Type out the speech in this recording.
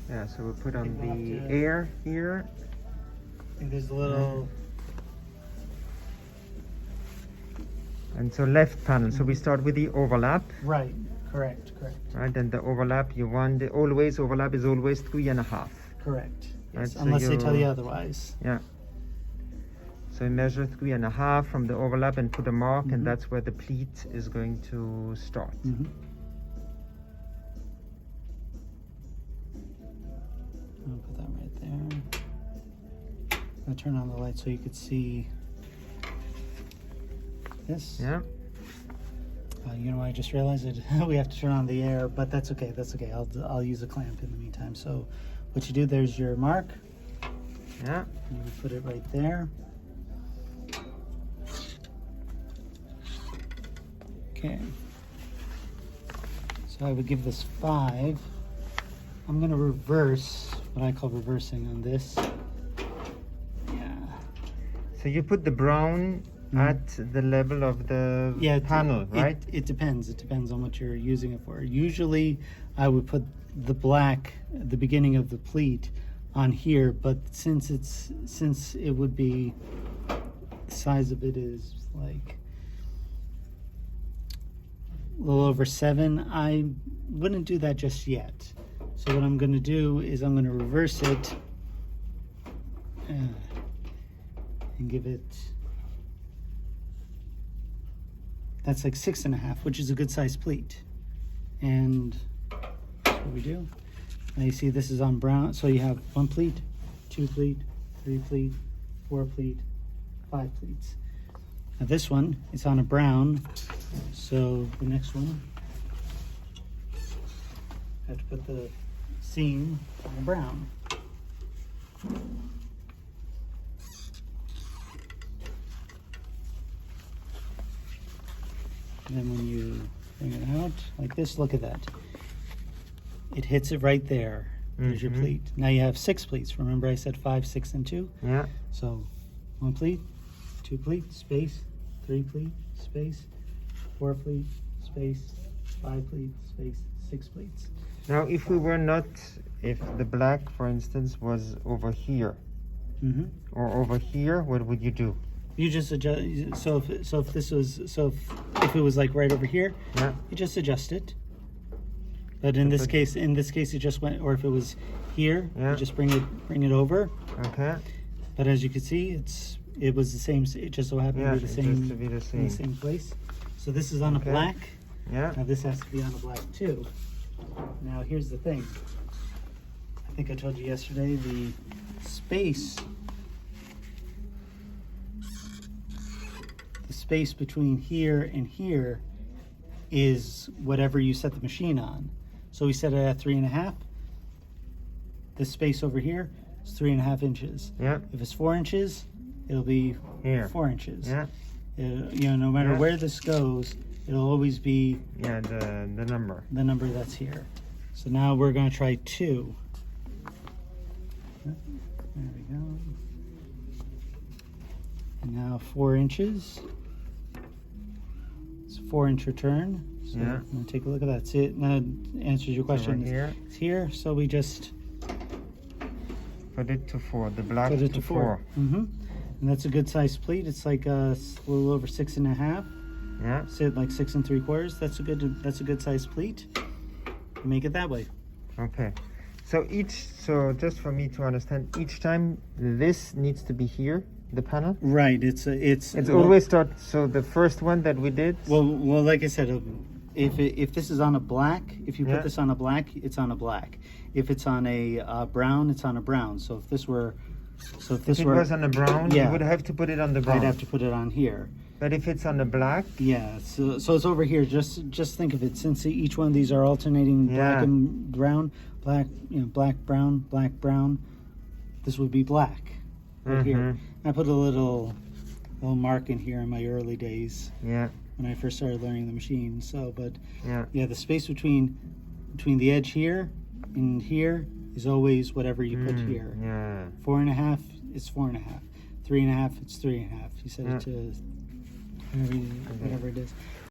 Yeah, so we put on the air here. And there's a little. And so left panel. So we start with the overlap. Right. Correct. Right, and the overlap you want, the always overlap is always 3.5. Correct. Yes, Right, so unless they tell you you- otherwise. Yeah. So measure 3.5 from the overlap and put a mark, and that's where the pleat is going to start. I'll put that right there. I'll turn on the light so you could see this. Yeah. You know, I just realized that we have to turn on the air, but that's okay. That's okay. I'll use a clamp in the meantime. So, what you do? There's your mark. Yeah. You put it right there. Okay. So I would give this 5. I'm gonna reverse what I call reversing on this. Yeah. So you put the brown at the level of the panel, right? It depends. It depends on what you're using it for. Usually, I would put the black at the beginning of the pleat on here, but since it would be the size of it is like a little over 7, I wouldn't do that just yet. So what I'm going to do is I'm going to reverse it and give it. That's like 6.5, which is a good size pleat. And that's what we do. Now you see this is on brown, so you have 1 pleat, 2 pleat, 3 pleat, 4 pleat, 5 pleats. Now this one is on a brown, so the next one, I have to put the seam on a brown. And then when you bring it out like this, look at that. It hits it right there. There's your pleat. Now you have 6 pleats. Remember I said 5, 6, and 2? Yeah. So 1 pleat, 2 pleat, space, 3 pleat, space, 4 pleat, space, 5 pleat, space, 6 pleats. Now if we were not, if the black, for instance, was over here, or over here, what would you do? You just adjust. So if this was if it was like right over here, you just adjust it. But in this case, it just went. Or if it was here, you just bring it over. Okay. But as you can see, it was the same. It just so happened to be the same. Just to be the same. In the same place. So this is on a black. Yeah. Now this has to be on a black too. Now here's the thing. I think I told you yesterday the space. The space between here and here is whatever you set the machine on. So we set it at 3.5. This space over here is 3.5 inches. Yeah. If it's 4 inches, it'll be here. 4 inches. Yeah. You know, no matter where this goes, it'll always be the number. The number that's here. So now we're going to try 2. There we go. And now 4 inches. It's a 4-inch return. So I'm going to take a look at that. See it? Now it answers your question. It's here. So we just put it to 4. The black put it to 4. And that's a good size pleat. It's like a little over 6.5. Yeah. Sit like 6 3/4. That's a good size pleat. Make it that way. Okay. So just for me to understand, each time this needs to be here, the panel. Right. It's always start. So the first one that we did. Well, like I said, if this is on a black, if you put this on a black, it's on a black. If it's on a brown, it's on a brown. So if this were, if it was on a brown, you would have to put it on the brown. I'd have to put it on here. But if it's on the black, so it's over here. Just think of it. Since each one of these are alternating black and brown, black, black, brown. This would be black right here. I put a little mark in here in my early days. Yeah. When I first started learning the machine. So, but the space between the edge here and here is always whatever you put here. Yeah. 4.5 is 4.5. 3.5 it's 3.5. You set it to whatever it is.